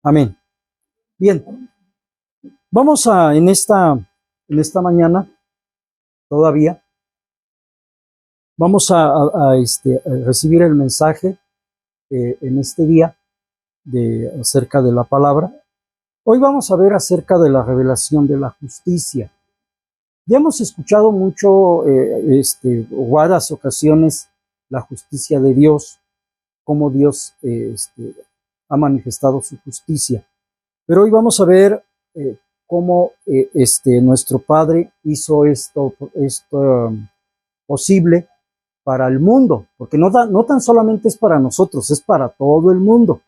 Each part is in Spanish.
Amén. Bien, vamos en esta mañana, todavía, vamos a recibir el mensaje en este día acerca de la palabra. Hoy vamos a ver acerca de la revelación de la justicia. Ya hemos escuchado mucho, varias ocasiones, la justicia de Dios, cómo Dios ha manifestado su justicia. Pero hoy vamos a ver cómo nuestro Padre hizo esto posible para el mundo, porque no tan solamente es para nosotros, es para todo el mundo.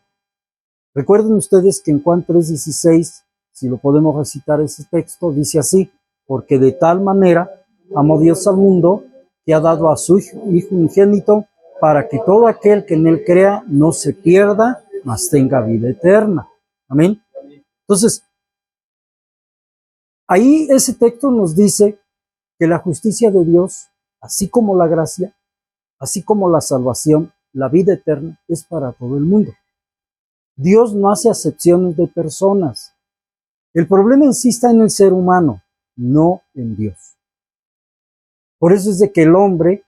Recuerden ustedes que en Juan 3:16, si lo podemos recitar ese texto, dice así: porque de tal manera amó Dios al mundo que ha dado a su Hijo unigénito para que todo aquel que en él crea no se pierda, mas tenga vida eterna. Amén. Entonces, ahí ese texto nos dice que la justicia de Dios, así como la gracia, así como la salvación, la vida eterna, es para todo el mundo. Dios no hace acepciones de personas. El problema en sí está en el ser humano, no en Dios. Por eso es de que el hombre,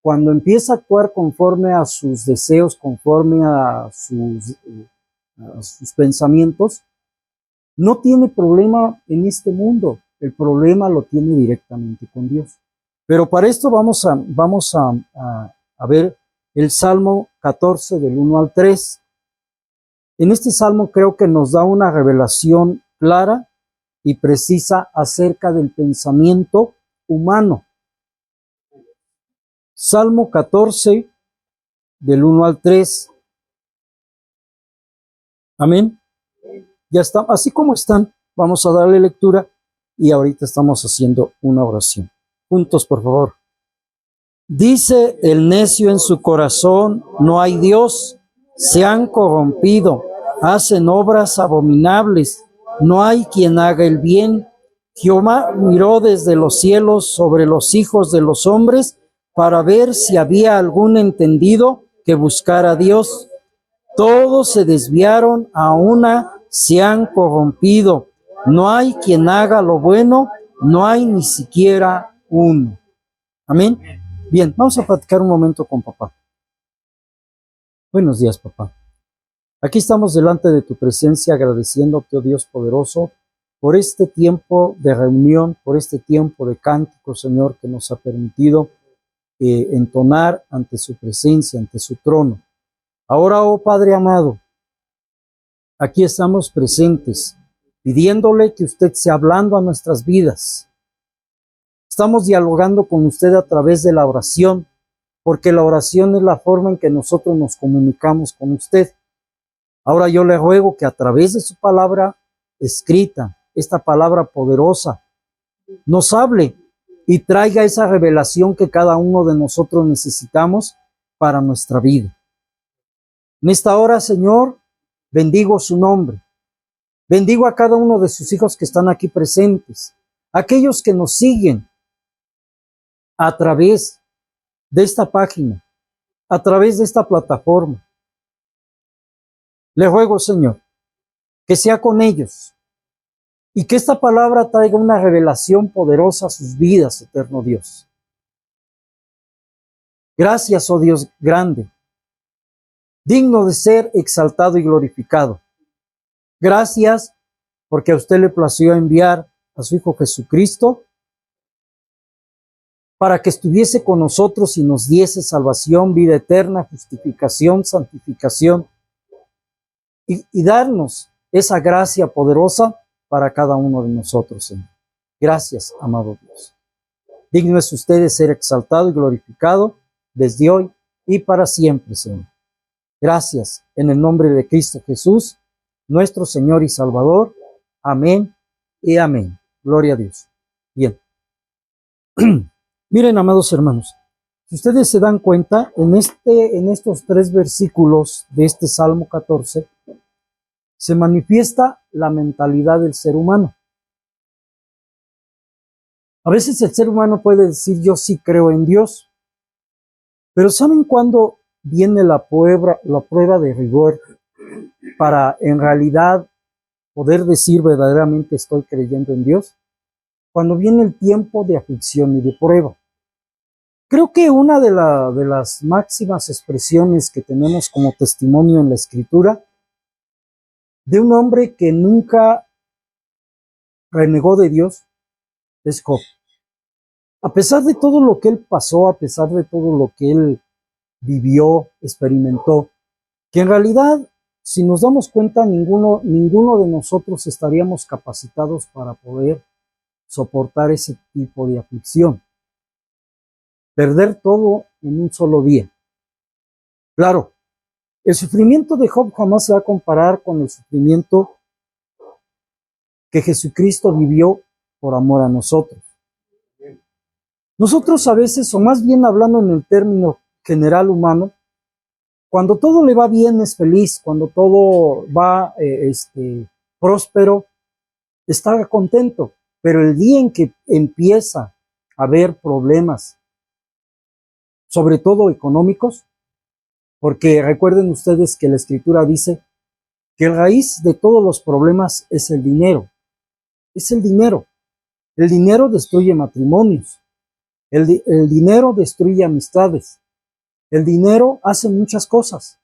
cuando empieza a actuar conforme a sus deseos, conforme a sus pensamientos, no tiene problema en este mundo. El problema lo tiene directamente con Dios. Pero para esto vamos a ver el Salmo 14 del 1 al 3. En este salmo creo que nos da una revelación clara y precisa acerca del pensamiento humano. Salmo 14 del 1 al 3. Amén. Ya está, así como están, vamos a darle lectura y ahorita estamos haciendo una oración. Juntos, por favor. Dice el necio en su corazón: no hay Dios. Se han corrompido, hacen obras abominables. No hay quien haga el bien. Jehová miró desde los cielos sobre los hijos de los hombres para ver si había algún entendido que buscara a Dios. Todos se desviaron, a una se han corrompido. No hay quien haga lo bueno, no hay ni siquiera uno. Amén. Bien, vamos a platicar un momento con papá. Buenos días, papá. Aquí estamos delante de tu presencia agradeciéndote, oh Dios poderoso, por este tiempo de reunión, por este tiempo de cántico, Señor, que nos ha permitido entonar ante su presencia, ante su trono. Ahora, oh Padre amado, aquí estamos presentes, pidiéndole que usted sea hablando a nuestras vidas. Estamos dialogando con usted a través de la oración, porque la oración es la forma en que nosotros nos comunicamos con usted. Ahora yo le ruego que a través de su palabra escrita, esta palabra poderosa, nos hable y traiga esa revelación que cada uno de nosotros necesitamos para nuestra vida. En esta hora, Señor, bendigo su nombre. Bendigo a cada uno de sus hijos que están aquí presentes, aquellos que nos siguen a través de esta página, a través de esta plataforma. Le ruego, Señor, que sea con ellos y que esta palabra traiga una revelación poderosa a sus vidas, eterno Dios. Gracias, oh Dios grande, digno de ser exaltado y glorificado. Gracias porque a usted le plació enviar a su Hijo Jesucristo para que estuviese con nosotros y nos diese salvación, vida eterna, justificación, santificación y darnos esa gracia poderosa para cada uno de nosotros, Señor. Gracias, amado Dios. Digno es usted de ser exaltado y glorificado desde hoy y para siempre, Señor. Gracias, en el nombre de Cristo Jesús, nuestro Señor y Salvador. Amén y amén. Gloria a Dios. Bien. Miren, amados hermanos, si ustedes se dan cuenta, en estos 3 versículos de este Salmo 14, se manifiesta la mentalidad del ser humano. A veces el ser humano puede decir: yo sí creo en Dios, pero ¿saben cuándo viene la prueba de rigor para en realidad poder decir verdaderamente estoy creyendo en Dios? Cuando viene el tiempo de aflicción y de prueba. Creo que una de las máximas expresiones que tenemos como testimonio en la Escritura de un hombre que nunca renegó de Dios es Job. A pesar de todo lo que él pasó, a pesar de todo lo que él vivió, experimentó, que en realidad, si nos damos cuenta, ninguno de nosotros estaríamos capacitados para poder soportar ese tipo de aflicción. Perder todo en un solo día. Claro, el sufrimiento de Job jamás se va a comparar con el sufrimiento que Jesucristo vivió por amor a nosotros. Nosotros a veces, o más bien hablando en el término general humano, cuando todo le va bien es feliz, cuando todo va próspero, está contento, pero el día en que empieza a haber problemas, sobre todo económicos, porque recuerden ustedes que la Escritura dice que la raíz de todos los problemas es el dinero. Es el dinero. El dinero destruye matrimonios. El dinero destruye amistades. El dinero hace muchas cosas.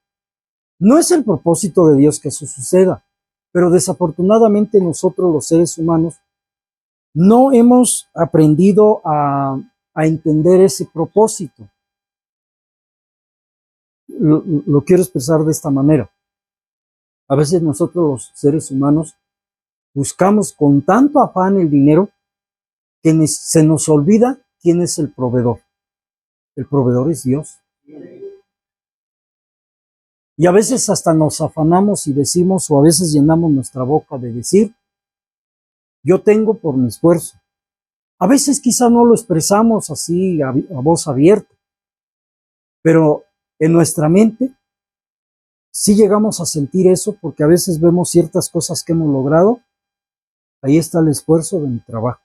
No es el propósito de Dios que eso suceda, pero desafortunadamente nosotros los seres humanos no hemos aprendido a entender ese propósito. Lo quiero expresar de esta manera. A veces nosotros los seres humanos buscamos con tanto afán el dinero que se nos olvida quién es el proveedor. El proveedor es Dios. Y a veces hasta nos afanamos y decimos, o a veces llenamos nuestra boca de decir, yo tengo por mi esfuerzo. A veces quizá no lo expresamos así a voz abierta, pero en nuestra mente sí llegamos a sentir eso porque a veces vemos ciertas cosas que hemos logrado. Ahí está el esfuerzo de mi trabajo.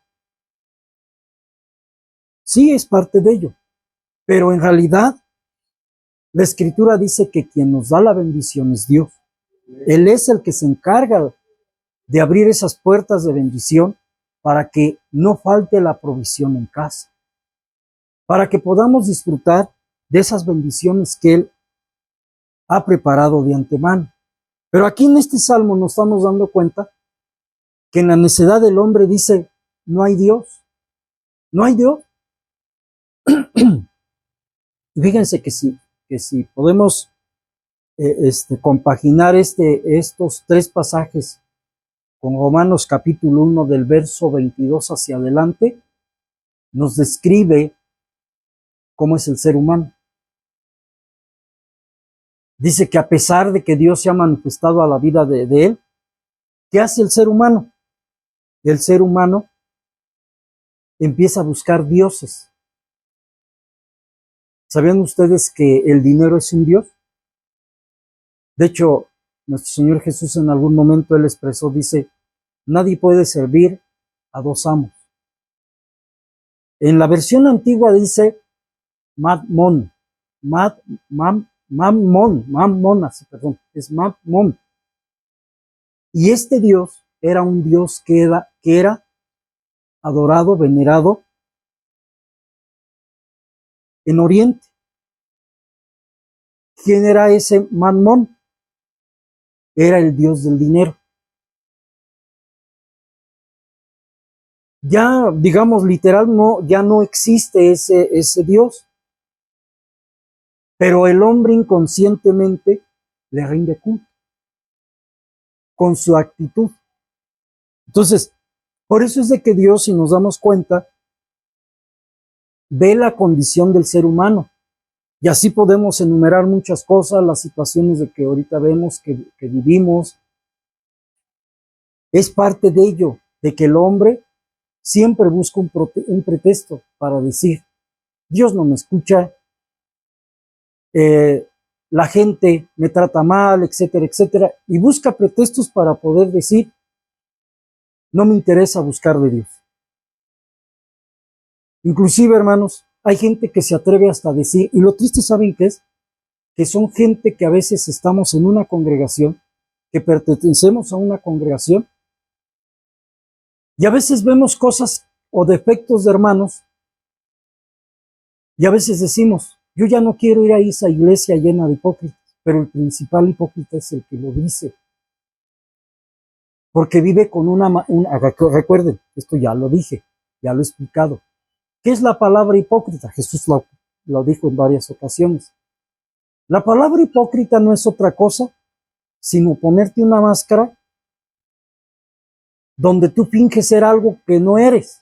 Sí, es parte de ello, pero en realidad la Escritura dice que quien nos da la bendición es Dios. Él es el que se encarga de abrir esas puertas de bendición para que no falte la provisión en casa, para que podamos disfrutar de esas bendiciones que Él ha preparado de antemano. Pero aquí en este salmo nos estamos dando cuenta que en la necedad del hombre dice, no hay Dios, no hay Dios. Fíjense que si podemos compaginar estos tres pasajes con Romanos capítulo 1 del verso 22 hacia adelante, nos describe cómo es el ser humano. Dice que a pesar de que Dios se ha manifestado a la vida de él, ¿qué hace el ser humano? El ser humano empieza a buscar dioses. ¿Sabían ustedes que el dinero es un dios? De hecho, nuestro Señor Jesús en algún momento Él expresó, dice, nadie puede servir a dos amos. En la versión antigua dice Mammon, es Mammon. Y este Dios era un Dios que era adorado, venerado en Oriente. ¿Quién era ese Mammon? Era el Dios del dinero. Ya, digamos, literal, ya no existe ese Dios. Pero el hombre inconscientemente le rinde culto con su actitud. Entonces, por eso es de que Dios, si nos damos cuenta, ve la condición del ser humano. Y así podemos enumerar muchas cosas, las situaciones de que ahorita vemos, que vivimos. Es parte de ello, de que el hombre siempre busca un pretexto para decir, Dios no me escucha, la gente me trata mal, etcétera, etcétera, y busca pretextos para poder decir, no me interesa buscar de Dios. Inclusive, hermanos, hay gente que se atreve hasta a decir, y lo triste, ¿saben qué es? Que son gente que a veces estamos en una congregación, que pertenecemos a una congregación y a veces vemos cosas o defectos de hermanos y a veces decimos, yo ya no quiero ir a esa iglesia llena de hipócritas, pero el principal hipócrita es el que lo dice, porque vive con recuerden, esto ya lo dije, ya lo he explicado. ¿Qué es la palabra hipócrita? Jesús lo dijo en varias ocasiones. La palabra hipócrita no es otra cosa sino ponerte una máscara donde tú finges ser algo que no eres.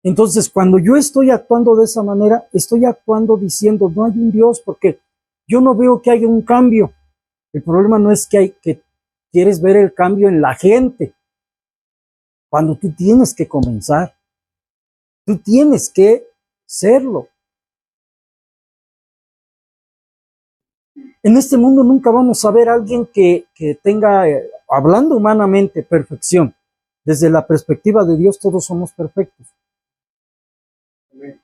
Entonces, cuando yo estoy actuando de esa manera, estoy actuando diciendo, no hay un Dios, porque yo no veo que haya un cambio. El problema no es que quieres ver el cambio en la gente, cuando tú tienes que comenzar, tú tienes que serlo. En este mundo nunca vamos a ver a alguien que tenga, hablando humanamente, perfección. Desde la perspectiva de Dios todos somos perfectos.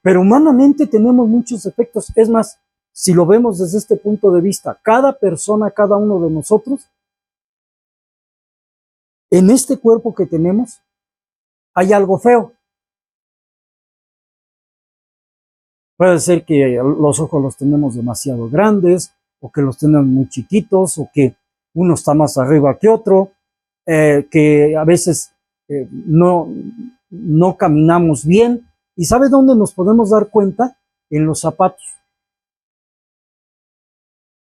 Pero humanamente tenemos muchos defectos. Es más, si lo vemos desde este punto de vista, cada persona, cada uno de nosotros, en este cuerpo que tenemos, hay algo feo. Puede ser que los ojos los tenemos demasiado grandes, o que los tenemos muy chiquitos, o que uno está más arriba que otro, que a veces no caminamos bien. ¿Y sabe dónde nos podemos dar cuenta? En los zapatos.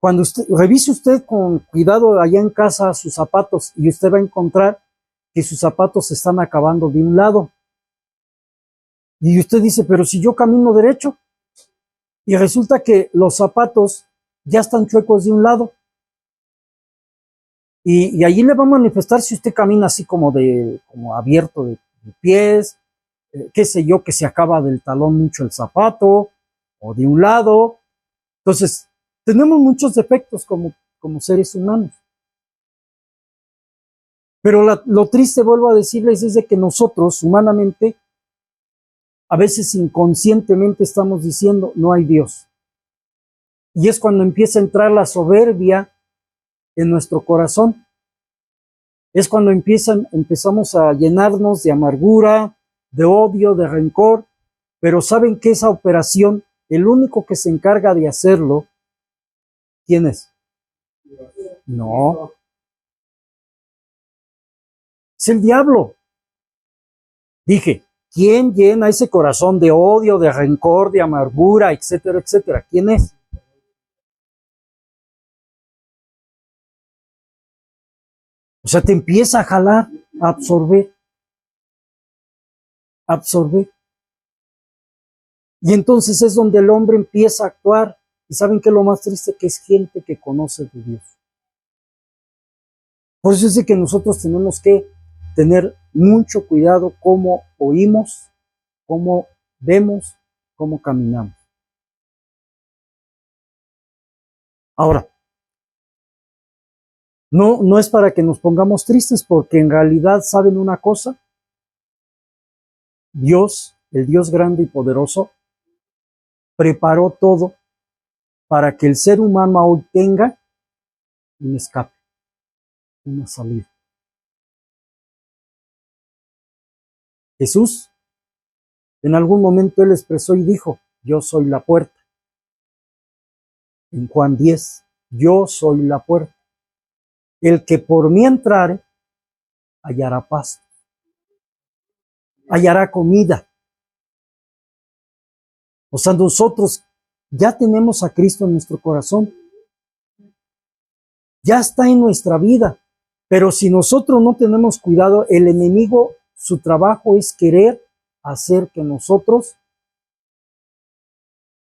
Cuando revise usted con cuidado allá en casa sus zapatos y usted va a encontrar que sus zapatos se están acabando de un lado. Y usted dice, pero si yo camino derecho, y resulta que los zapatos ya están chuecos de un lado. Y allí le va a manifestar si usted camina así como abierto de pies, qué sé yo, que se acaba del talón mucho el zapato, o de un lado. Entonces, tenemos muchos defectos como seres humanos. Pero lo triste, vuelvo a decirles, es de que nosotros, humanamente, a veces inconscientemente estamos diciendo, no hay Dios. Y es cuando empieza a entrar la soberbia en nuestro corazón. Es cuando empezamos a llenarnos de amargura, de odio, de rencor. Pero ¿saben que esa operación, el único que se encarga de hacerlo, quién es? No, es el diablo. Dije, ¿quién llena ese corazón de odio, de rencor, de amargura, etcétera, etcétera? ¿Quién es? O sea, te empieza a jalar, a absorber, a absorber. Y entonces es donde el hombre empieza a actuar. ¿Y saben qué es lo más triste? Que es gente que conoce de Dios. Por eso es de que nosotros tenemos que tener mucho cuidado cómo oímos, cómo vemos, cómo caminamos. Ahora, no es para que nos pongamos tristes, porque en realidad, ¿saben una cosa? Dios, el Dios grande y poderoso, preparó todo para que el ser humano hoy tenga un escape, una salida. Jesús, en algún momento él expresó y dijo, yo soy la puerta. En Juan 10, yo soy la puerta. El que por mí entrare, hallará paz, hallará comida. O sea, nosotros ya tenemos a Cristo en nuestro corazón, ya está en nuestra vida, pero si nosotros no tenemos cuidado, el enemigo, su trabajo es querer hacer que nosotros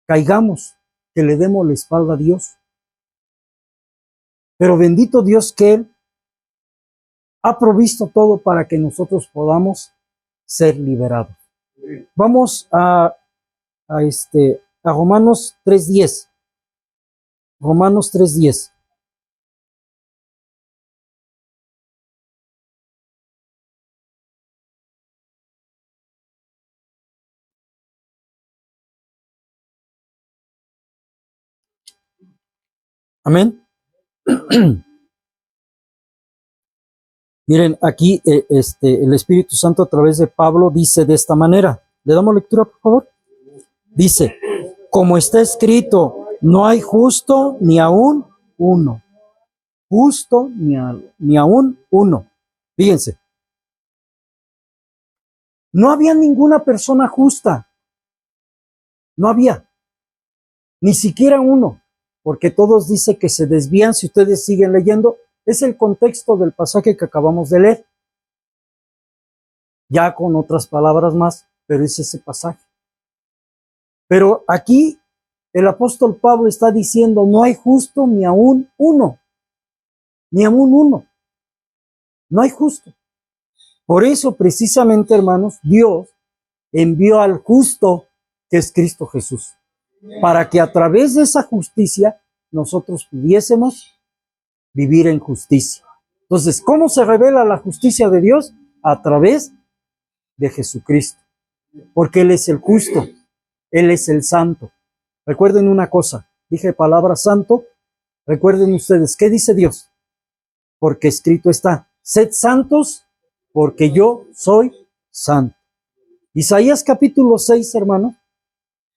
caigamos, que le demos la espalda a Dios. Pero bendito Dios que Él ha provisto todo para que nosotros podamos ser liberados. Vamos a Romanos 3:10. Romanos 3:10. Amén. Miren, aquí el Espíritu Santo a través de Pablo dice de esta manera. ¿Le damos lectura, por favor? Dice, como está escrito, no hay justo ni aún uno. Justo ni aún uno. Fíjense, no había ninguna persona justa. No había, ni siquiera uno, porque todos dicen que se desvían. Si ustedes siguen leyendo, es el contexto del pasaje que acabamos de leer. Ya con otras palabras más, pero es ese pasaje. Pero aquí el apóstol Pablo está diciendo, no hay justo ni aún uno, ni aún uno. No hay justo. Por eso, precisamente, hermanos, Dios envió al justo, que es Cristo Jesús, para que a través de esa justicia nosotros pudiésemos vivir en justicia. Entonces, ¿cómo se revela la justicia de Dios? A través de Jesucristo, porque Él es el justo, Él es el santo. Recuerden una cosa, dije palabra santo, recuerden ustedes, ¿qué dice Dios? Porque escrito está, sed santos, porque yo soy santo. Isaías capítulo 6, hermano,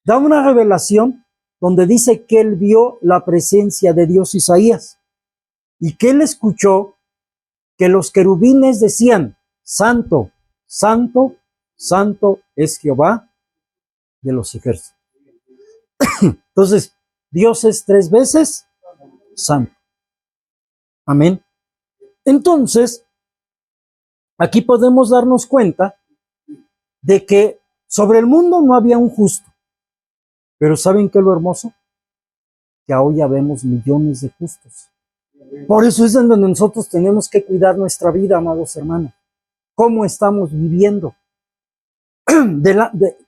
da una revelación donde dice que él vio la presencia de Dios Isaías y que él escuchó que los querubines decían, santo, santo, santo es Jehová de los ejércitos. Entonces, Dios es 3 veces santo. Amén. Entonces, aquí podemos darnos cuenta de que sobre el mundo no había un justo. Pero ¿saben qué es lo hermoso? Que hoy ya vemos millones de justos. Por eso es en donde nosotros tenemos que cuidar nuestra vida, amados hermanos. ¿Cómo estamos viviendo?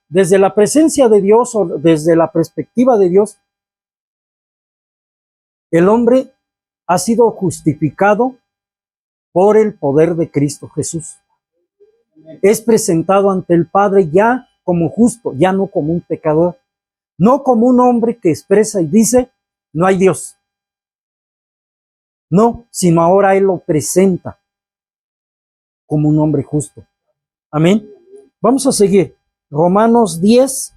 Desde la presencia de Dios o desde la perspectiva de Dios, el hombre ha sido justificado por el poder de Cristo Jesús. Es presentado ante el Padre ya como justo, ya no como un pecador, no como un hombre que expresa y dice, no hay Dios. No, sino ahora Él lo presenta como un hombre justo. Amén. Vamos a seguir. Romanos 10.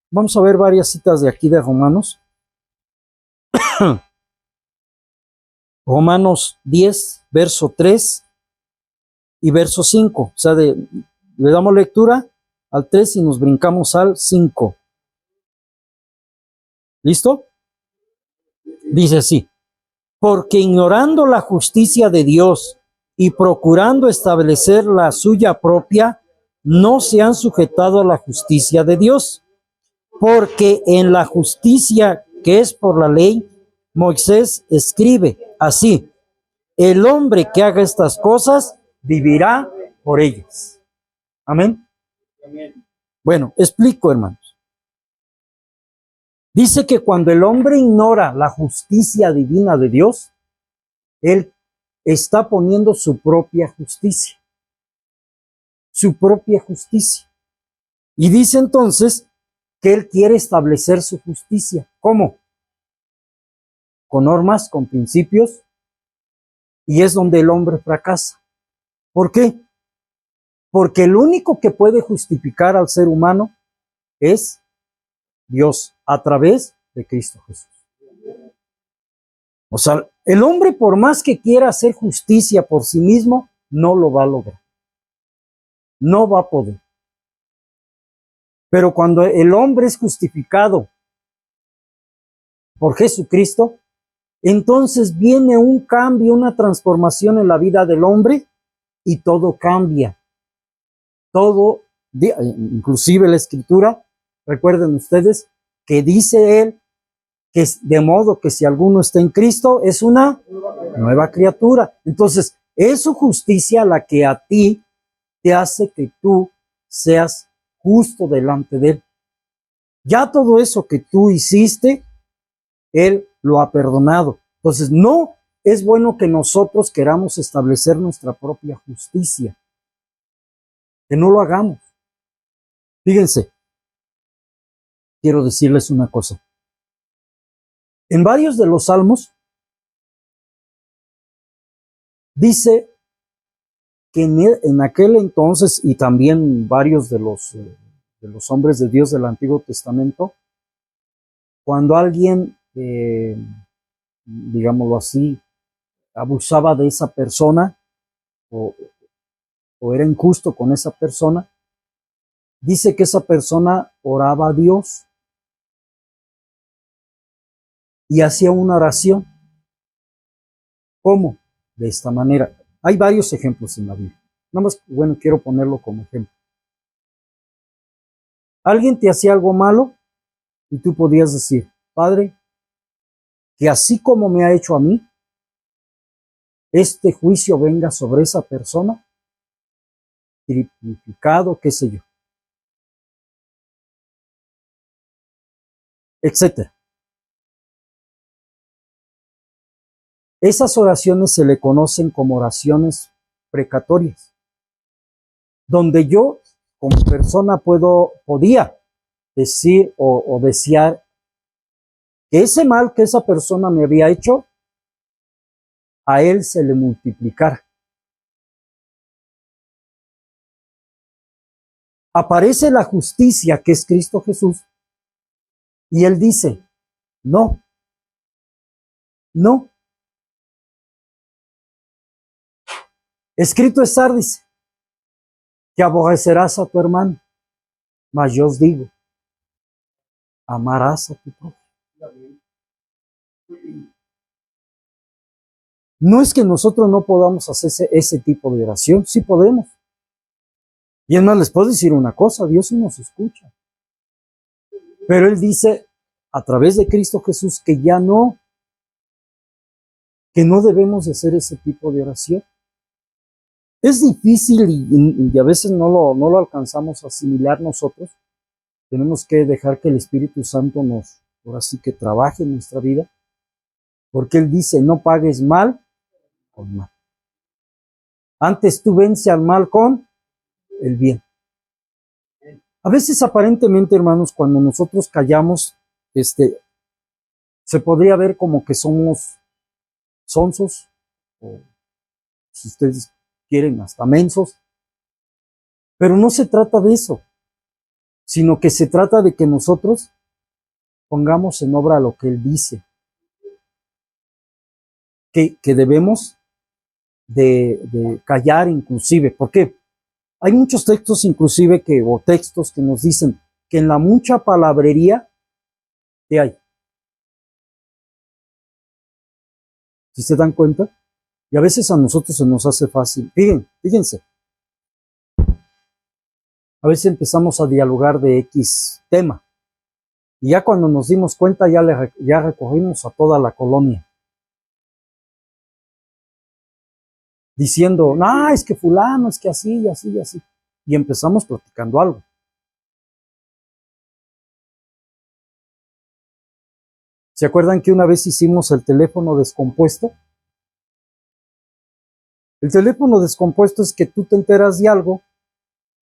Vamos a ver varias citas de aquí de Romanos. Romanos 10, verso 3 y verso 5. O sea, le damos lectura al 3 y nos brincamos al 5. ¿Listo? Dice así. Porque ignorando la justicia de Dios y procurando establecer la suya propia, no se han sujetado a la justicia de Dios. Porque en la justicia que es por la ley, Moisés escribe así, el hombre que haga estas cosas vivirá por ellas. Amén. Bueno, explico, hermanos. Dice que cuando el hombre ignora la justicia divina de Dios, él está poniendo su propia justicia. Su propia justicia. Y dice entonces que él quiere establecer su justicia. ¿Cómo? Con normas, con principios, y es donde el hombre fracasa. ¿Por qué? Porque el único que puede justificar al ser humano es Dios a través de Cristo Jesús. O sea, el hombre por más que quiera hacer justicia por sí mismo, no lo va a lograr. No va a poder. Pero cuando el hombre es justificado por Jesucristo, entonces viene un cambio, una transformación en la vida del hombre y todo cambia. Todo, inclusive la Escritura, recuerden ustedes que dice él que de modo que si alguno está en Cristo es una nueva criatura. Entonces, es su justicia la que a ti te hace que tú seas justo delante de él. Ya todo eso que tú hiciste, él lo ha perdonado. Entonces, no es bueno que nosotros queramos establecer nuestra propia justicia. Que no lo hagamos. Fíjense, quiero decirles una cosa. En varios de los salmos dice que en aquel entonces, y también varios de los hombres de Dios del Antiguo Testamento, cuando alguien, digámoslo así, abusaba de esa persona o, o era injusto con esa persona, dice que esa persona oraba a Dios y hacía una oración. ¿Cómo? De esta manera. Hay varios ejemplos en la Biblia. Nada más, bueno, quiero ponerlo como ejemplo. Alguien te hacía algo malo y tú podías decir, Padre, que así como me ha hecho a mí, este juicio venga sobre esa persona, triplificado, qué sé yo, etcétera. Esas oraciones se le conocen como oraciones precatorias, donde yo como persona podía decir o desear que ese mal que esa persona me había hecho, a él se le multiplicara. Aparece la justicia que es Cristo Jesús y él dice, no, no. Escrito está, dice, que aborrecerás a tu hermano, mas yo os digo, amarás a tu prójimo. No es que nosotros no podamos hacer ese tipo de oración, sí podemos. Y es más, les puedo decir una cosa, Dios sí nos escucha. Pero Él dice, a través de Cristo Jesús, que ya no, que no debemos de hacer ese tipo de oración. Es difícil y a veces no lo alcanzamos a asimilar nosotros. Tenemos que dejar que el Espíritu Santo ahora sí que trabaje en nuestra vida, porque Él dice, no pagues mal con mal. Antes tú vence al mal con el bien. A veces aparentemente, hermanos, cuando nosotros callamos, se podría ver como que somos sonsos, o si ustedes quieren, hasta mensos, pero no se trata de eso, sino que se trata de que nosotros pongamos en obra lo que Él dice, que debemos de callar inclusive. ¿Por qué? Hay muchos textos inclusive o textos que nos dicen que en la mucha palabrería que hay. ¿Sí se dan cuenta? Y a veces a nosotros se nos hace fácil. Fíjense. A veces empezamos a dialogar de X tema. Y ya cuando nos dimos cuenta ya recogimos a toda la colonia. Diciendo, no, es que fulano, es que así, y así, y así. Y empezamos platicando algo. ¿Se acuerdan que una vez hicimos el teléfono descompuesto? El teléfono descompuesto es que tú te enteras de algo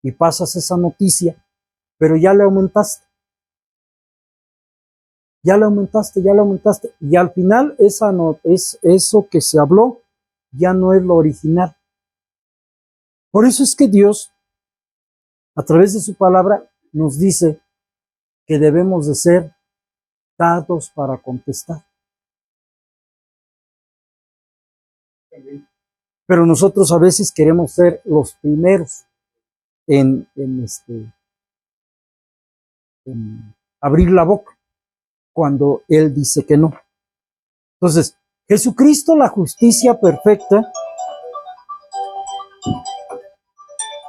y pasas esa noticia, pero ya le aumentaste. Ya le aumentaste, ya le aumentaste. Y al final eso que se habló ya no es lo original. Por eso es que Dios, a través de su palabra, nos dice que debemos de ser dados para contestar. Pero nosotros a veces queremos ser los primeros en abrir la boca cuando Él dice que no. Entonces, Jesucristo, la justicia perfecta,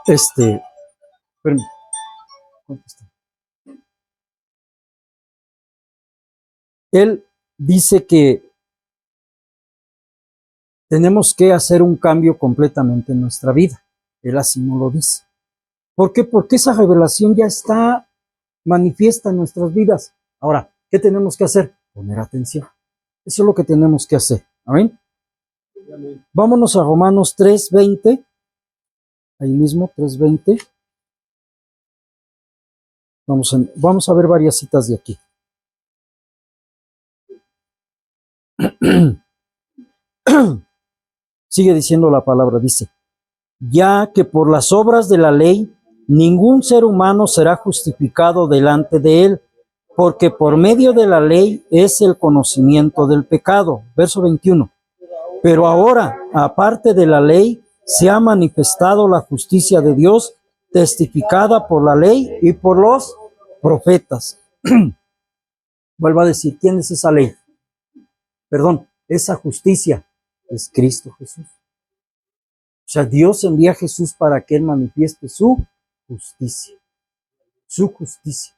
espérame, Él dice que tenemos que hacer un cambio completamente en nuestra vida. Él así no lo dice. ¿Por qué? Porque esa revelación ya está manifiesta en nuestras vidas. Ahora, ¿qué tenemos que hacer? Poner atención. Eso es lo que tenemos que hacer. ¿Amén? Vámonos a Romanos 3:20. Ahí mismo, 3:20. Vamos a ver varias citas de aquí. Sigue diciendo la palabra, dice, ya que por las obras de la ley ningún ser humano será justificado delante de él, porque por medio de la ley es el conocimiento del pecado. Verso 21. Pero ahora, aparte de la ley, se ha manifestado la justicia de Dios, testificada por la ley y por los profetas. Vuelvo a decir, ¿quién es esa ley? Perdón, esa justicia es Cristo Jesús. O sea, Dios envía a Jesús para que Él manifieste su justicia. Su justicia.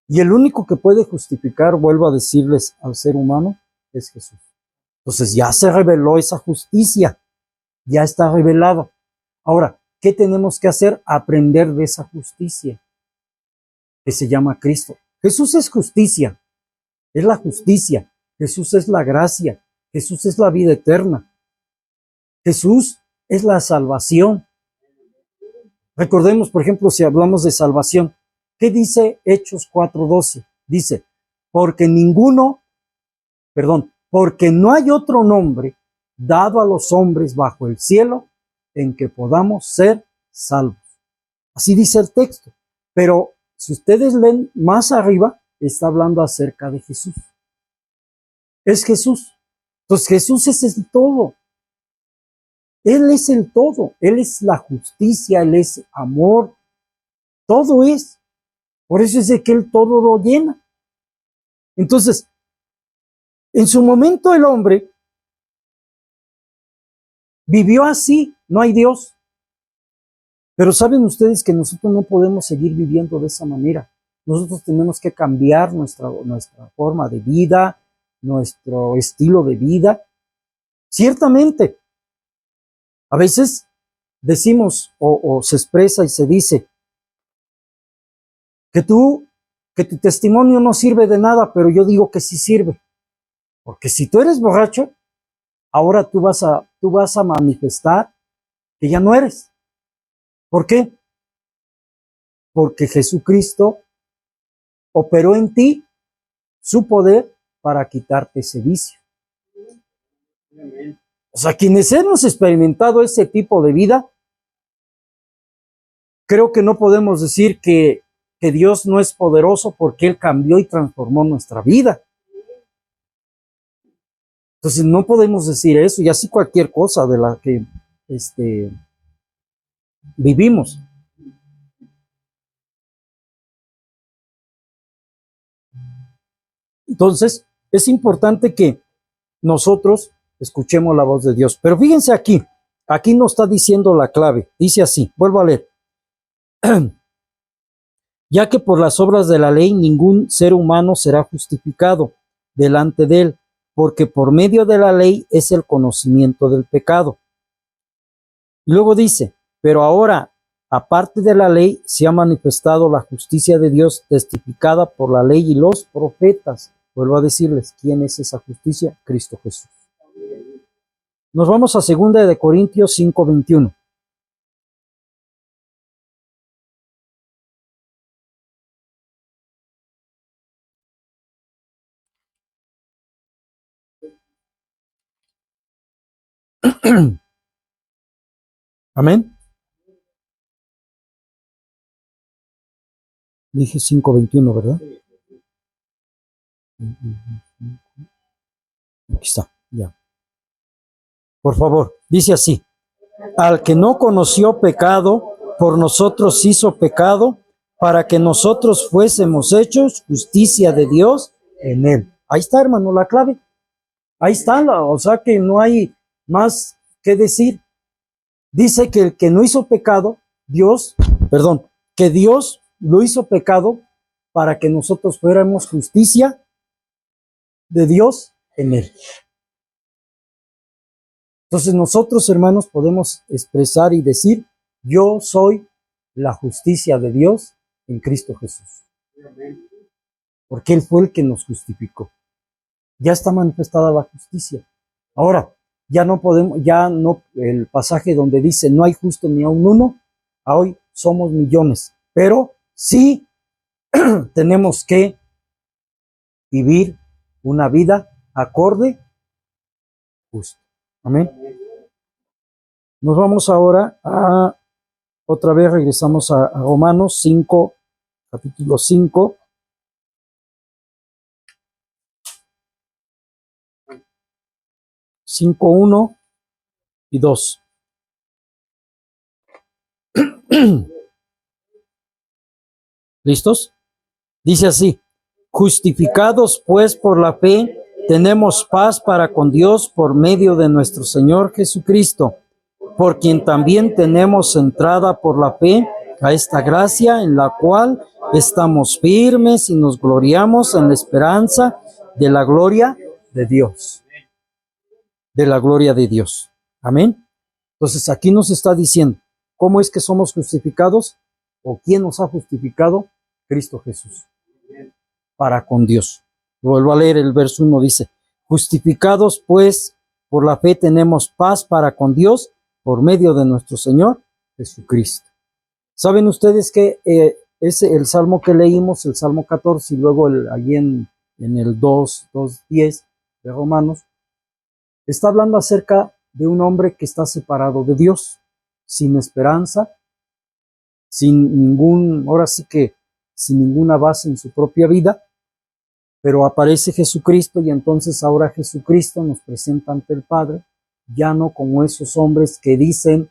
Y el único que puede justificar, vuelvo a decirles, al ser humano, es Jesús. Entonces ya se reveló esa justicia. Ya está revelada. Ahora, ¿qué tenemos que hacer? Aprender de esa justicia que se llama Cristo. Jesús es justicia. Es la justicia. Jesús es la gracia. Jesús es la vida eterna. Jesús es la salvación. Recordemos, por ejemplo, si hablamos de salvación, ¿qué dice Hechos 4:12? Dice, porque no hay otro nombre dado a los hombres bajo el cielo en que podamos ser salvos. Así dice el texto. Pero si ustedes leen más arriba, está hablando acerca de Jesús. Es Jesús. Entonces Jesús es el todo. Él es el todo. Él es la justicia, Él es amor. Todo es. Por eso es de que Él todo lo llena. Entonces, en su momento el hombre vivió así, no hay Dios. Pero saben ustedes que nosotros no podemos seguir viviendo de esa manera. Nosotros tenemos que cambiar nuestra forma de vida, nuestro estilo de vida. Ciertamente, a veces decimos o se expresa y se dice que tu testimonio no sirve de nada, pero yo digo que sí sirve. Porque si tú eres borracho, ahora tú vas a manifestar que ya no eres. ¿Por qué? Porque Jesucristo operó en ti su poder para quitarte ese vicio. O sea, quienes hemos experimentado ese tipo de vida, creo que no podemos decir que Dios no es poderoso porque Él cambió y transformó nuestra vida. Entonces no podemos decir eso, y así cualquier cosa de la que vivimos. Entonces, es importante que nosotros escuchemos la voz de Dios. Pero fíjense aquí nos está diciendo la clave. Dice así, vuelvo a leer. Ya que por las obras de la ley ningún ser humano será justificado delante de él, porque por medio de la ley es el conocimiento del pecado. Y luego dice, pero ahora, aparte de la ley, se ha manifestado la justicia de Dios testificada por la ley y los profetas. Vuelvo a decirles, ¿quién es esa justicia? Cristo Jesús. Nos vamos a 2 de Corintios 5:21. Amén. Dije 5:21, ¿verdad? Aquí está, ya. Por favor, dice así. Al que no conoció pecado, por nosotros hizo pecado, para que nosotros fuésemos hechos justicia de Dios en él. Ahí está, hermano, la clave. Ahí está, o sea que no hay más que decir. Dice que el que no hizo pecado, que Dios lo hizo pecado para que nosotros fuéramos justicia de Dios en él. Entonces nosotros, hermanos, podemos expresar y decir, yo soy la justicia de Dios en Cristo Jesús. Porque Él fue el que nos justificó. Ya está manifestada la justicia. Ahora, el pasaje donde dice, no hay justo ni aun uno, a hoy somos millones. Pero sí tenemos que vivir una vida acorde, justo. Amén. Nos vamos ahora a, otra vez regresamos a Romanos 5, capítulo 5. Cinco, 1 y 2. ¿Listos? Dice así: justificados pues por la fe, tenemos paz para con Dios por medio de nuestro Señor Jesucristo, por quien también tenemos entrada por la fe a esta gracia en la cual estamos firmes y nos gloriamos en la esperanza de la gloria de Dios. De la gloria de Dios. Amén. Entonces aquí nos está diciendo, ¿cómo es que somos justificados? ¿O quién nos ha justificado? Cristo Jesús. Para con Dios. Vuelvo a leer el verso 1, dice: justificados pues por la fe tenemos paz para con Dios por medio de nuestro Señor Jesucristo. ¿Saben ustedes que el salmo que leímos, el salmo 14, y luego allí en el 2:10 de Romanos, está hablando acerca de un hombre que está separado de Dios, sin esperanza, sin ninguna base en su propia vida, pero aparece Jesucristo y entonces ahora Jesucristo nos presenta ante el Padre, ya no como esos hombres que dicen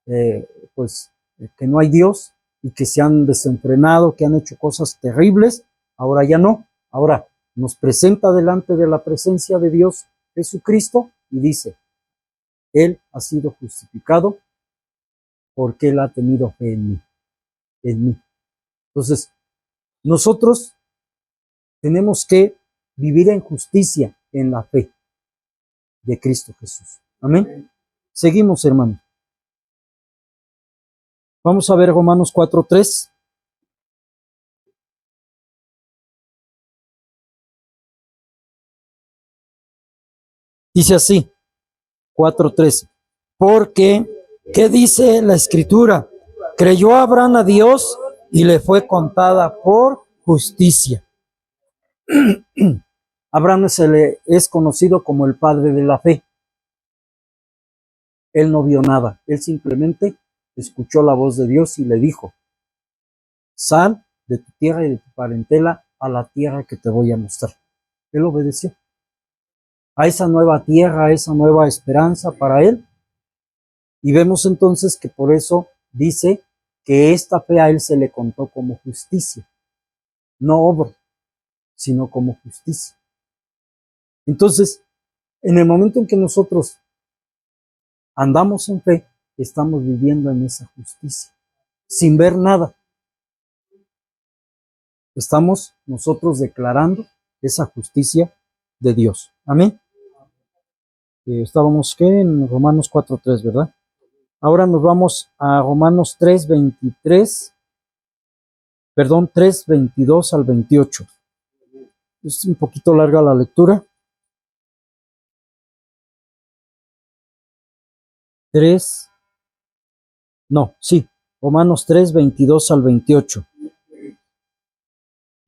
que no hay Dios y que se han desenfrenado, que han hecho cosas terribles. Ahora ya no, ahora nos presenta delante de la presencia de Dios Jesucristo y dice: Él ha sido justificado porque Él ha tenido fe en mí. Entonces, nosotros tenemos que vivir en justicia en la fe de Cristo Jesús. Amén. Seguimos, hermanos. Vamos a ver Romanos 4:3. Dice así, 4:3. Porque, ¿qué dice la Escritura? Creyó Abraham a Dios y le fue contada por justicia. Abraham es conocido como el padre de la fe. Él no vio nada, él simplemente escuchó la voz de Dios y le dijo: sal de tu tierra y de tu parentela a la tierra que te voy a mostrar. Él obedeció a esa nueva tierra, a esa nueva esperanza para él. Y vemos entonces que por eso dice que esta fe a él se le contó como justicia, no obra, sino como justicia. Entonces, en el momento en que nosotros andamos en fe, estamos viviendo en esa justicia, sin ver nada. Estamos nosotros declarando esa justicia de Dios. Amén. Estábamos en Romanos 4:3, ¿verdad? Ahora nos vamos a Romanos 3:22 al 28. Es un poquito larga la lectura. Romanos 3:22 al 28.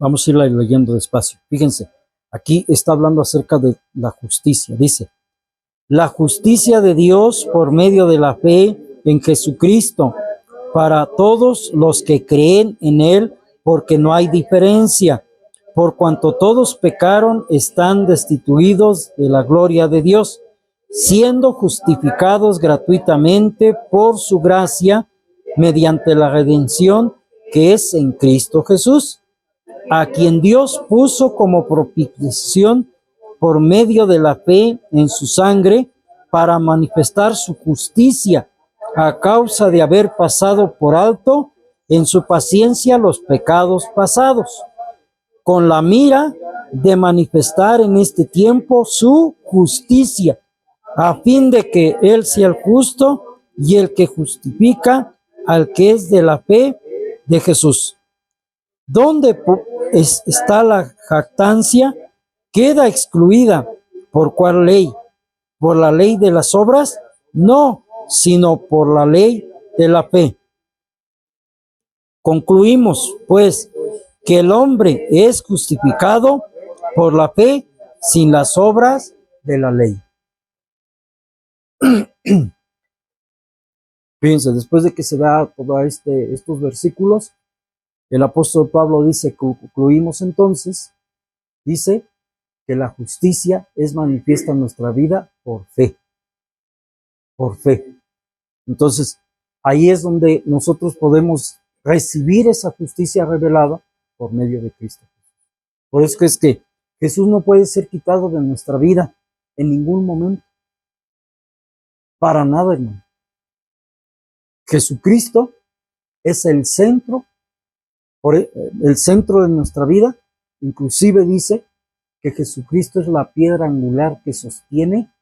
Vamos a irla leyendo despacio. Fíjense, aquí está hablando acerca de la justicia. Dice: la justicia de Dios por medio de la fe en Jesucristo para todos los que creen en Él, porque no hay diferencia. Por cuanto todos pecaron, están destituidos de la gloria de Dios, siendo justificados gratuitamente por su gracia, mediante la redención que es en Cristo Jesús, a quien Dios puso como propiciación por medio de la fe en su sangre, para manifestar su justicia, a causa de haber pasado por alto en su paciencia los pecados pasados, con la mira de manifestar en este tiempo su justicia, a fin de que Él sea el justo y el que justifica al que es de la fe de Jesús. ¿Dónde está la jactancia? Queda excluida. ¿Por cuál ley? ¿Por la ley de las obras? No, sino por la ley de la fe. Concluimos, pues, que el hombre es justificado por la fe sin las obras de la ley. Fíjense, después de que se da todos estos versículos, el apóstol Pablo dice, concluimos entonces, dice que la justicia es manifiesta en nuestra vida por fe. Por fe. Entonces, ahí es donde nosotros podemos recibir esa justicia revelada por medio de Cristo. Por eso es que Jesús no puede ser quitado de nuestra vida en ningún momento. Para nada, hermano. Jesucristo es el centro de nuestra vida. Inclusive dice que Jesucristo es la piedra angular que sostiene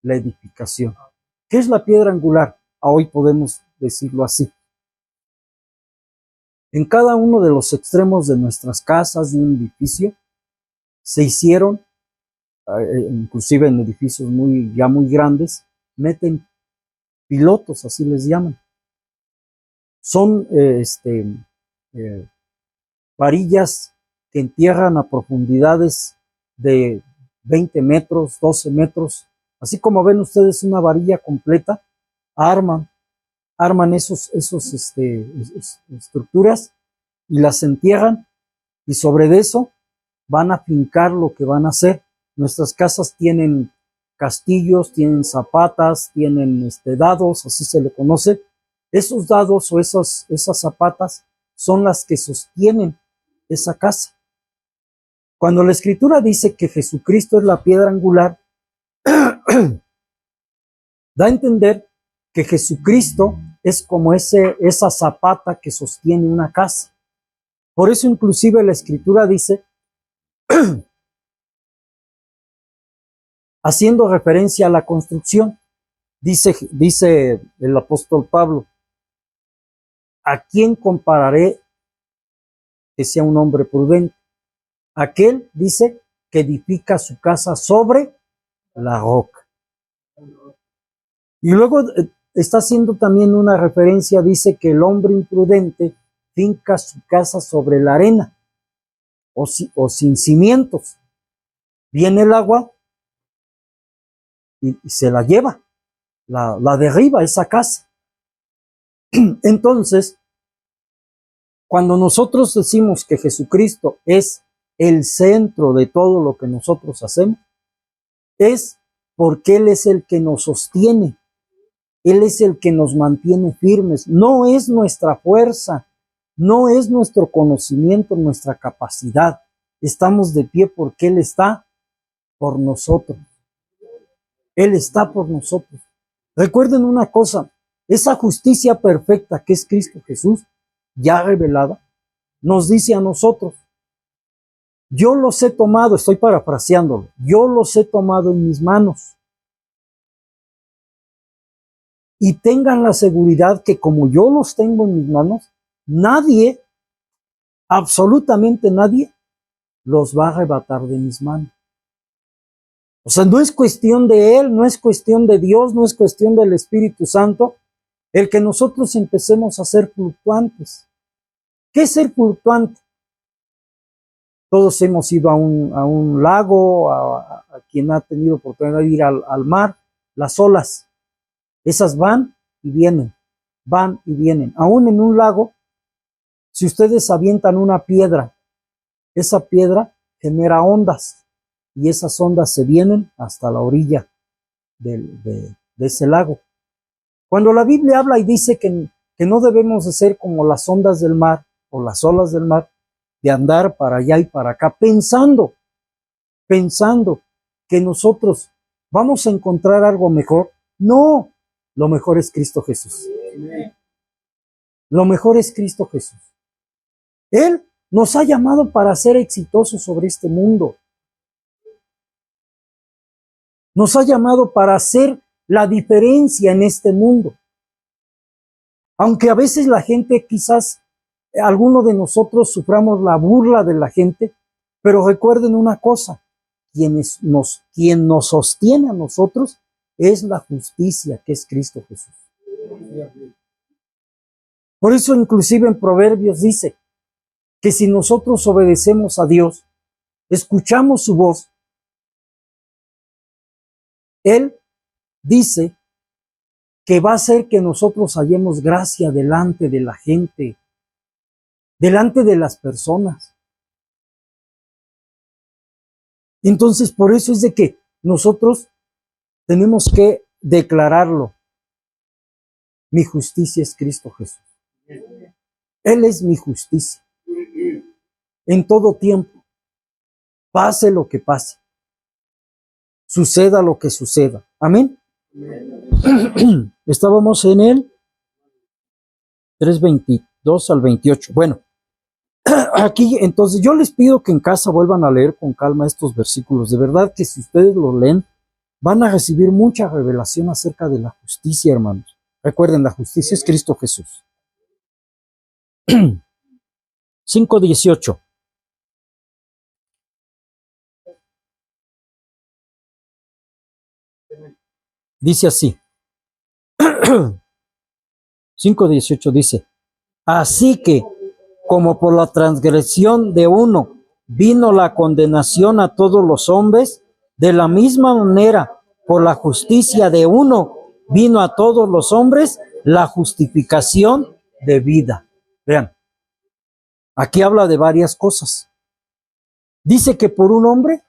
la edificación. ¿Qué es la piedra angular? Hoy podemos decirlo así. En cada uno de los extremos de nuestras casas, de un edificio, se hicieron, inclusive en edificios ya muy grandes, meten pilotos, así les llaman. Son varillas que entierran a profundidades de 20 metros, 12 metros. Así como ven ustedes una varilla completa, arman esos estructuras y las entierran, y sobre eso van a fincar lo que van a hacer. Nuestras casas tienen castillos, tienen zapatas, tienen dados, así se le conoce. Esos dados o esas zapatas son las que sostienen esa casa. Cuando la Escritura dice que Jesucristo es la piedra angular, da a entender que Jesucristo es como esa zapata que sostiene una casa. Por eso inclusive la Escritura dice, haciendo referencia a la construcción, dice el apóstol Pablo, ¿a quién compararé que sea un hombre prudente? Aquel, dice, que edifica su casa sobre la roca. Y luego está haciendo también una referencia, dice que el hombre imprudente finca su casa sobre la arena o sin cimientos. Viene el agua y se la lleva, la derriba esa casa. Entonces, cuando nosotros decimos que Jesucristo es el centro de todo lo que nosotros hacemos, es porque Él es el que nos sostiene, Él es el que nos mantiene firmes. No es nuestra fuerza, no es nuestro conocimiento, nuestra capacidad. Estamos de pie porque Él está por nosotros. Él está por nosotros. Recuerden una cosa, esa justicia perfecta que es Cristo Jesús, ya revelada, nos dice a nosotros, yo los he tomado, estoy parafraseándolo, yo los he tomado en mis manos. Y tengan la seguridad que como yo los tengo en mis manos, nadie, absolutamente nadie, los va a arrebatar de mis manos. O sea, no es cuestión de Él, no es cuestión de Dios, no es cuestión del Espíritu Santo, el que nosotros empecemos a ser fluctuantes. ¿Qué es ser fluctuante? Todos hemos ido a un lago, a quien ha tenido oportunidad de ir al mar, las olas, esas van y vienen. Aún en un lago, si ustedes avientan una piedra, esa piedra genera ondas y esas ondas se vienen hasta la orilla de ese lago. Cuando la Biblia habla y dice que no debemos de ser como las ondas del mar o las olas del mar, de andar para allá y para acá, pensando que nosotros vamos a encontrar algo mejor. No, lo mejor es Cristo Jesús. Lo mejor es Cristo Jesús. Él nos ha llamado para ser exitosos sobre este mundo. Nos ha llamado para hacer la diferencia en este mundo. Aunque a veces la gente, quizás alguno de nosotros suframos la burla de la gente, pero recuerden una cosa, quien nos sostiene a nosotros es la justicia que es Cristo Jesús. Por eso inclusive en Proverbios dice que si nosotros obedecemos a Dios, escuchamos su voz, Él dice que va a hacer que nosotros hallemos gracia delante de la gente, delante de las personas. Entonces, por eso es de que nosotros tenemos que declararlo. Mi justicia es Cristo Jesús. Él es mi justicia. En todo tiempo, pase lo que pase, suceda lo que suceda. Amén. Estábamos en el 3:22 al 28. Bueno, aquí entonces yo les pido que en casa vuelvan a leer con calma estos versículos. De verdad que si ustedes los leen, van a recibir mucha revelación acerca de la justicia, hermanos. Recuerden, la justicia es Cristo Jesús. 5:18. Dice así. 5:18 dice, así que, como por la transgresión de uno vino la condenación a todos los hombres, de la misma manera, por la justicia de uno vino a todos los hombres la justificación de vida. Vean, aquí habla de varias cosas. Dice que por un hombre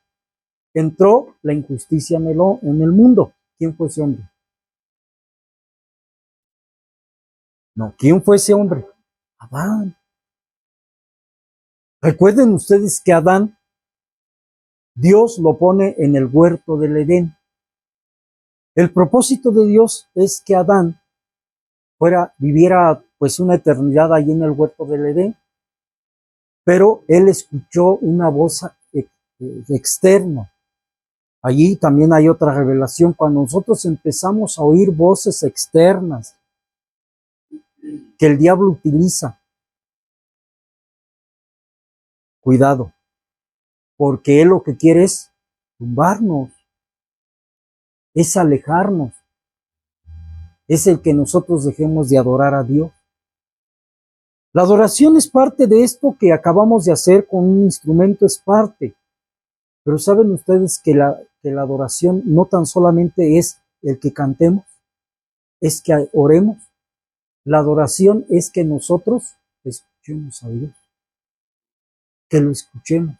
entró la injusticia en el mundo. ¿Quién fue ese hombre? No, ¿quién fue ese hombre? Adán. Recuerden ustedes que Adán, Dios lo pone en el huerto del Edén. El propósito de Dios es que Adán viviera pues una eternidad ahí en el huerto del Edén, pero él escuchó una voz externa. Allí también hay otra revelación. Cuando nosotros empezamos a oír voces externas que el diablo utiliza, cuidado, porque él lo que quiere es tumbarnos, es alejarnos, es el que nosotros dejemos de adorar a Dios. La adoración es parte de esto que acabamos de hacer con un instrumento, es parte. Pero ¿saben ustedes que la adoración no tan solamente es el que cantemos, es que oremos? La adoración es que nosotros escuchemos a Dios, que lo escuchemos,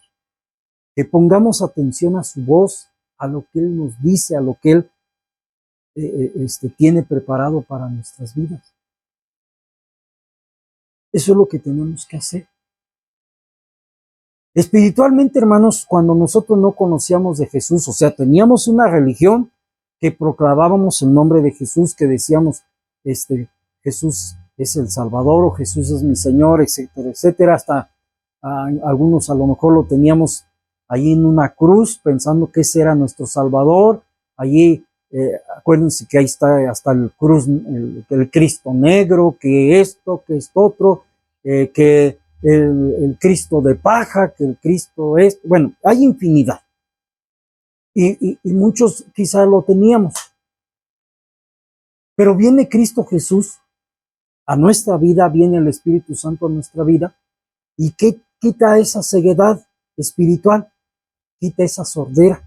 que pongamos atención a su voz, a lo que Él nos dice, a lo que Él tiene preparado para nuestras vidas. Eso es lo que tenemos que hacer. Espiritualmente, hermanos, cuando nosotros no conocíamos de Jesús, o sea, teníamos una religión que proclamábamos el nombre de Jesús, que decíamos, Jesús es el Salvador, o Jesús es mi Señor, etcétera, etcétera. Hasta algunos a lo mejor lo teníamos allí en una cruz, pensando que ese era nuestro Salvador. Allí, acuérdense que ahí está hasta el cruz, el Cristo negro, que esto otro, que el Cristo de paja, que el Cristo es, bueno, hay infinidad. Y muchos quizás lo teníamos. Pero viene Cristo Jesús a nuestra vida, viene el Espíritu Santo a nuestra vida, y ¿qué quita esa ceguedad espiritual? Quita esa sordera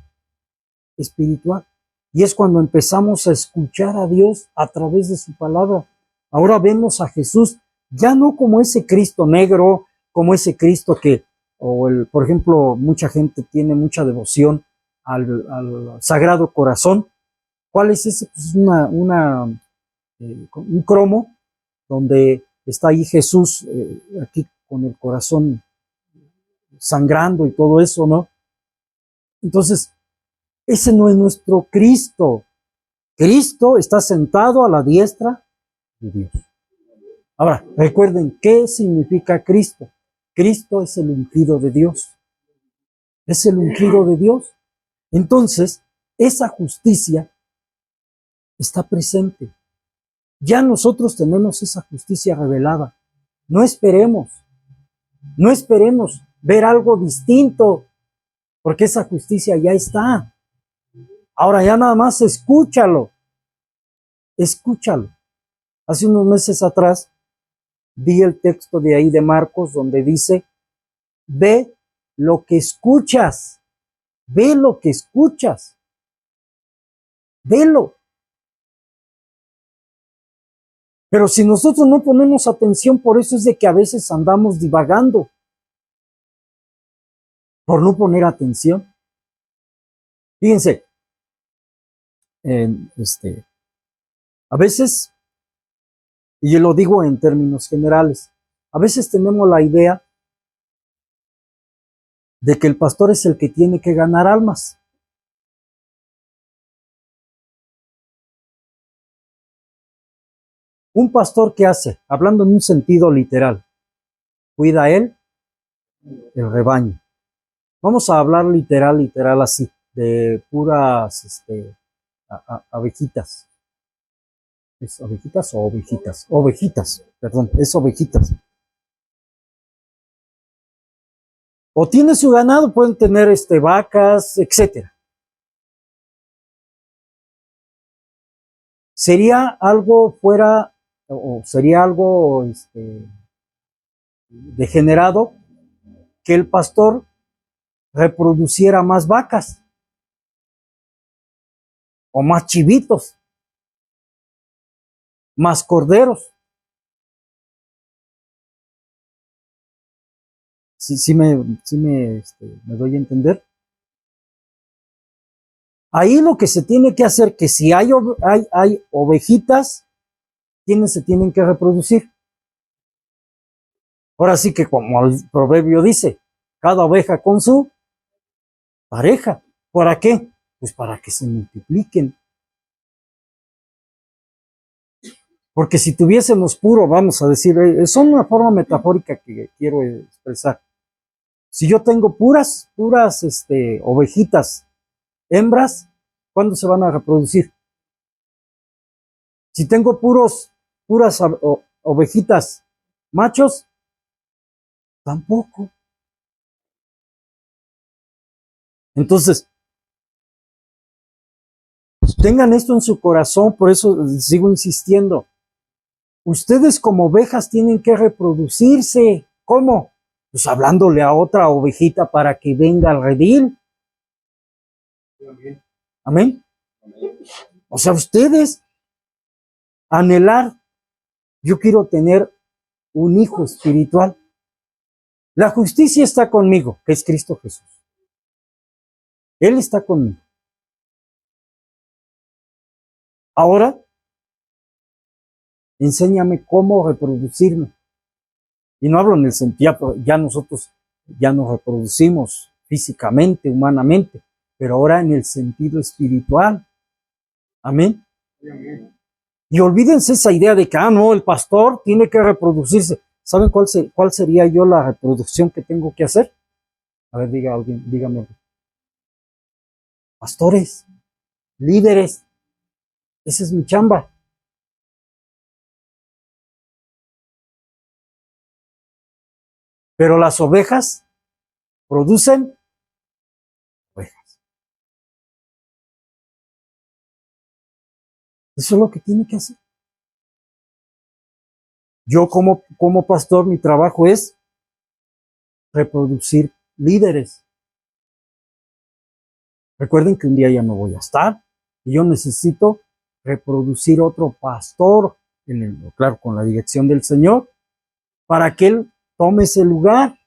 espiritual. Y es cuando empezamos a escuchar a Dios a través de su palabra. Ahora vemos a Jesús ya no como ese Cristo negro, como ese Cristo que, por ejemplo, mucha gente tiene mucha devoción al Sagrado Corazón. ¿Cuál es ese? Pues un cromo donde está ahí Jesús, aquí con el corazón sangrando y todo eso, ¿no? Entonces, ese no es nuestro Cristo. Cristo está sentado a la diestra de Dios. Ahora, recuerden, ¿qué significa Cristo? Cristo es el ungido de Dios. Es el ungido de Dios. Entonces, esa justicia está presente. Ya nosotros tenemos esa justicia revelada. No esperemos ver algo distinto, porque esa justicia ya está. Ahora ya nada más escúchalo. Hace unos meses atrás vi el texto de ahí de Marcos donde dice, ve lo que escuchas. velo. Pero si nosotros no ponemos atención, por eso es de que a veces andamos divagando, por no poner atención. Fíjense, a veces, y yo lo digo en términos generales, a veces tenemos la idea de que el pastor es el que tiene que ganar almas. Un pastor, ¿qué hace? Hablando en un sentido literal, cuida a él, el rebaño. Vamos a hablar literal así, de puras abejitas. ¿Es abejitas o ovejitas? Ovejitas, perdón, es ovejitas. O tiene su ganado, pueden tener vacas, etcétera. Sería algo fuera, o sería algo degenerado que el pastor reproduciera más vacas o más chivitos, más corderos. Sí me doy a entender. Ahí lo que se tiene que hacer, que si hay ovejitas, ¿quiénes se tienen que reproducir? Ahora sí que como el proverbio dice, cada oveja con su pareja. ¿Para qué? Pues para que se multipliquen. Porque si tuviésemos puro, vamos a decir, es una forma metafórica que quiero expresar. Si yo tengo puras ovejitas hembras, ¿cuándo se van a reproducir? Si tengo puras ovejitas machos, tampoco. Entonces, tengan esto en su corazón, por eso sigo insistiendo. Ustedes como ovejas tienen que reproducirse. ¿Cómo? Pues hablándole a otra ovejita para que venga al redil. Amén. O sea, ustedes anhelar, yo quiero tener un hijo espiritual. La justicia está conmigo, que es Cristo Jesús. Él está conmigo. Ahora, enséñame cómo reproducirme. Y no hablo en el sentido, ya nosotros ya nos reproducimos físicamente, humanamente, pero ahora en el sentido espiritual. Amén. Y olvídense esa idea de que, no, el pastor tiene que reproducirse. ¿Saben cuál sería yo la reproducción que tengo que hacer? A ver, dígame. Pastores, líderes, esa es mi chamba. Pero las ovejas producen ovejas. Eso es lo que tiene que hacer. Yo como pastor, mi trabajo es reproducir líderes. Recuerden que un día ya no voy a estar y yo necesito reproducir otro pastor, claro, con la dirección del Señor, para que Él tome ese lugar.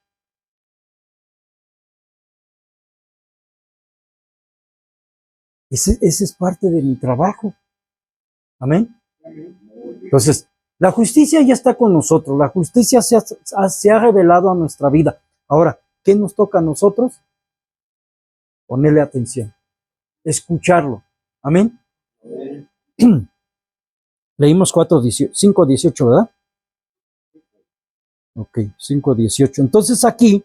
Ese es parte de mi trabajo. Amén. Entonces, la justicia ya está con nosotros. La justicia se ha revelado a nuestra vida. Ahora, ¿qué nos toca a nosotros? Ponerle atención. Escucharlo. Amén. Leímos 5:18, ¿verdad? Ok, 5:18. Entonces aquí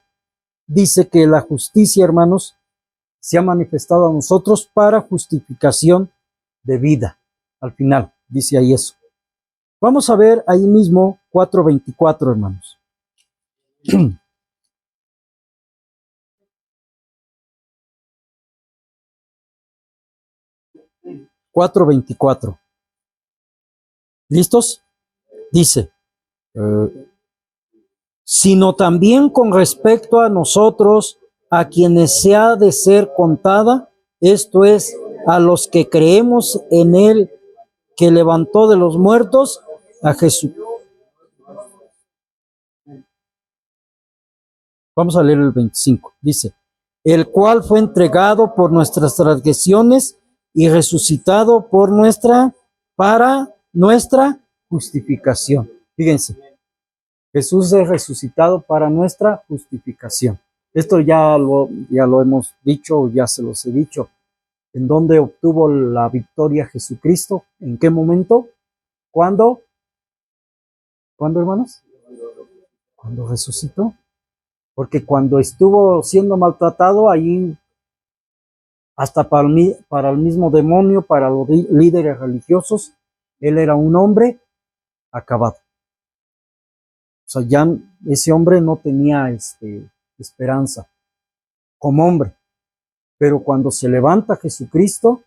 dice que la justicia, hermanos, se ha manifestado a nosotros para justificación de vida. Al final, dice ahí eso. Vamos a ver ahí mismo 4:24, hermanos. 4:24. ¿Listos? Dice, sino también con respecto a nosotros, a quienes se ha de ser contada, esto es, a los que creemos en Él, que levantó de los muertos a Jesús. Vamos a leer el 25. Dice, el cual fue entregado por nuestras transgresiones y resucitado para nuestra justificación. Fíjense, Jesús es resucitado para nuestra justificación. Esto ya lo hemos dicho, ya se los he dicho. ¿En dónde obtuvo la victoria Jesucristo? ¿En qué momento? ¿Cuándo? ¿Cuándo, hermanos? Cuando resucitó. Porque cuando estuvo siendo maltratado, allí hasta para el mismo demonio, para los líderes religiosos, él era un hombre acabado. O sea, ya ese hombre no tenía esperanza como hombre. Pero cuando se levanta Jesucristo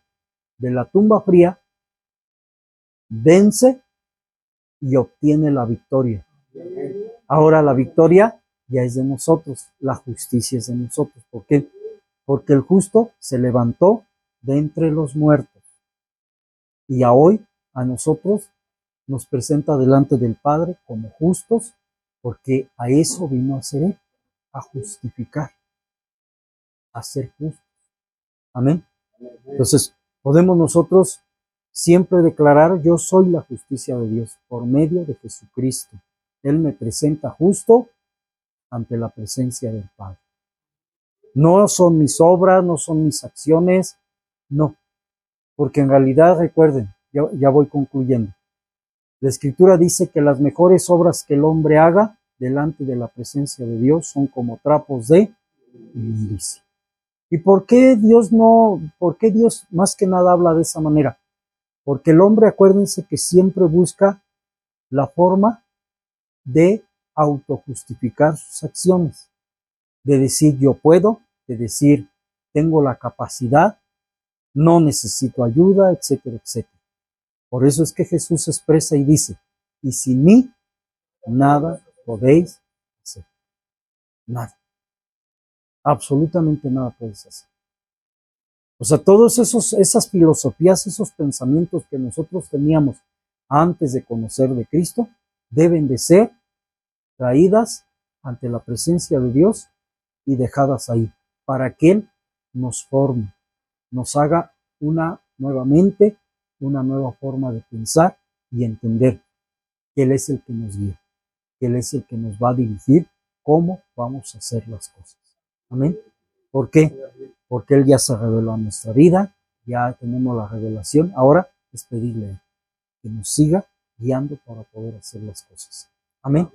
de la tumba fría, vence y obtiene la victoria. Ahora la victoria ya es de nosotros, la justicia es de nosotros. ¿Por qué? Porque el justo se levantó de entre los muertos. Y hoy a nosotros nos presenta delante del Padre como justos, porque a eso vino a ser Él, a justificar, a ser justos. Amén. Entonces, podemos nosotros siempre declarar, yo soy la justicia de Dios por medio de Jesucristo. Él me presenta justo ante la presencia del Padre. No son mis obras, no son mis acciones, no. Porque en realidad, recuerden, ya voy concluyendo. La Escritura dice que las mejores obras que el hombre haga delante de la presencia de Dios son como trapos de inmundicia. ¿Y por qué Dios más que nada habla de esa manera? Porque el hombre, acuérdense que siempre busca la forma de autojustificar sus acciones, de decir yo puedo, de decir tengo la capacidad, no necesito ayuda, etcétera, etcétera. Por eso es que Jesús expresa y dice, y sin mí nada podéis hacer. Nada. Absolutamente nada puedes hacer. O sea, todas esas filosofías, esos pensamientos que nosotros teníamos antes de conocer de Cristo, deben de ser traídas ante la presencia de Dios y dejadas ahí, para que Él nos forme, nos haga nuevamente una nueva forma de pensar y entender que Él es el que nos guía, que Él es el que nos va a dirigir cómo vamos a hacer las cosas. Amén. ¿Por qué? Porque Él ya se reveló a nuestra vida, ya tenemos la revelación. Ahora es pedirle que nos siga guiando para poder hacer las cosas. Amén.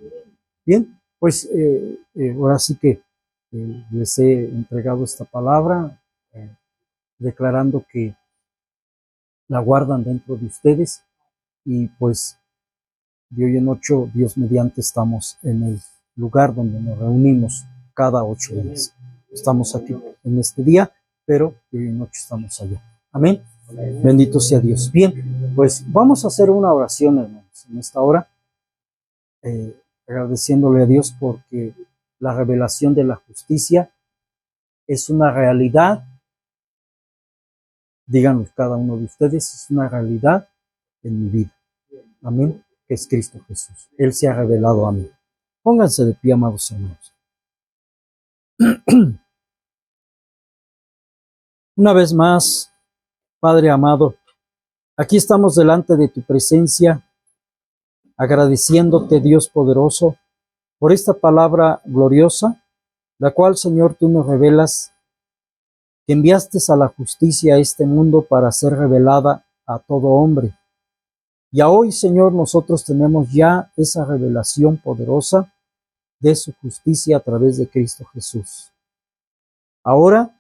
Bien, pues ahora sí que les he entregado esta palabra, declarando que la guardan dentro de ustedes y pues de hoy en 8, Dios mediante, estamos en el lugar donde nos reunimos cada 8 días. Estamos aquí en este día, pero de hoy en 8 estamos allá. Amén. Amén. Bendito sea Dios. Bien, pues vamos a hacer una oración, hermanos, en esta hora, agradeciéndole a Dios porque la revelación de la justicia es una realidad. Díganlo cada uno de ustedes, es una realidad en mi vida. Amén. Que es Cristo Jesús. Él se ha revelado a mí. Pónganse de pie, amados hermanos. Una vez más, Padre amado, aquí estamos delante de tu presencia, agradeciéndote, Dios poderoso, por esta palabra gloriosa, la cual, Señor, tú nos revelas, que enviaste a la justicia a este mundo para ser revelada a todo hombre. Y a hoy, Señor, nosotros tenemos ya esa revelación poderosa de su justicia a través de Cristo Jesús. Ahora,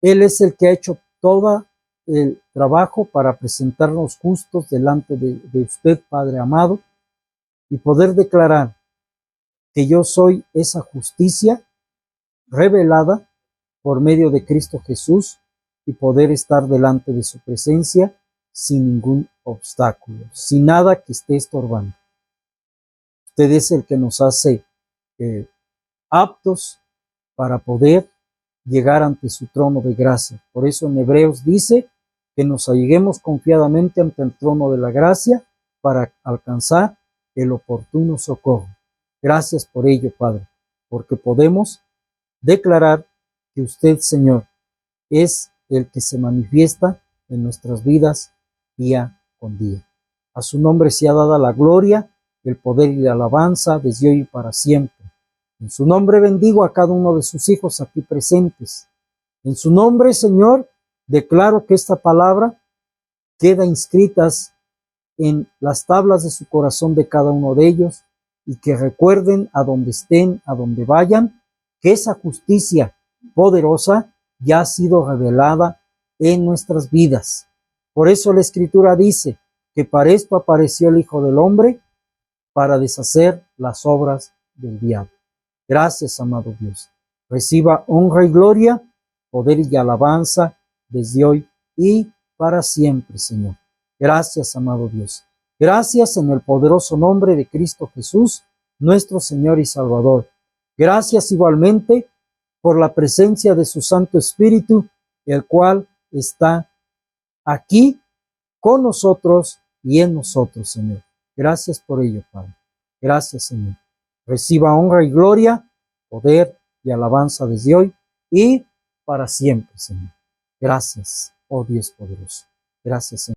Él es el que ha hecho todo el trabajo para presentarnos justos delante de usted, Padre amado, y poder declarar que yo soy esa justicia revelada por medio de Cristo Jesús y poder estar delante de su presencia sin ningún obstáculo, sin nada que esté estorbando. Usted es el que nos hace aptos para poder llegar ante su trono de gracia. Por eso en Hebreos dice que nos alleguemos confiadamente ante el trono de la gracia para alcanzar el oportuno socorro. Gracias por ello, Padre, porque podemos declarar que usted, Señor, es el que se manifiesta en nuestras vidas día con día. A su nombre sea dada la gloria, el poder y la alabanza desde hoy y para siempre. En su nombre bendigo a cada uno de sus hijos aquí presentes. En su nombre, Señor, declaro que esta palabra queda inscritas en las tablas de su corazón de cada uno de ellos y que recuerden a donde estén, a donde vayan, que esa justicia poderosa ya ha sido revelada en nuestras vidas. Por eso la Escritura dice que para esto apareció el Hijo del Hombre, para deshacer las obras del diablo. Gracias, amado Dios. Reciba honra y gloria, poder y alabanza desde hoy y para siempre, Señor. Gracias, amado Dios. Gracias en el poderoso nombre de Cristo Jesús, nuestro Señor y Salvador. Gracias igualmente por la presencia de su Santo Espíritu, el cual está aquí con nosotros y en nosotros, Señor. Gracias por ello, Padre. Gracias, Señor. Reciba honra y gloria, poder y alabanza desde hoy y para siempre, Señor. Gracias, oh Dios poderoso. Gracias, Señor.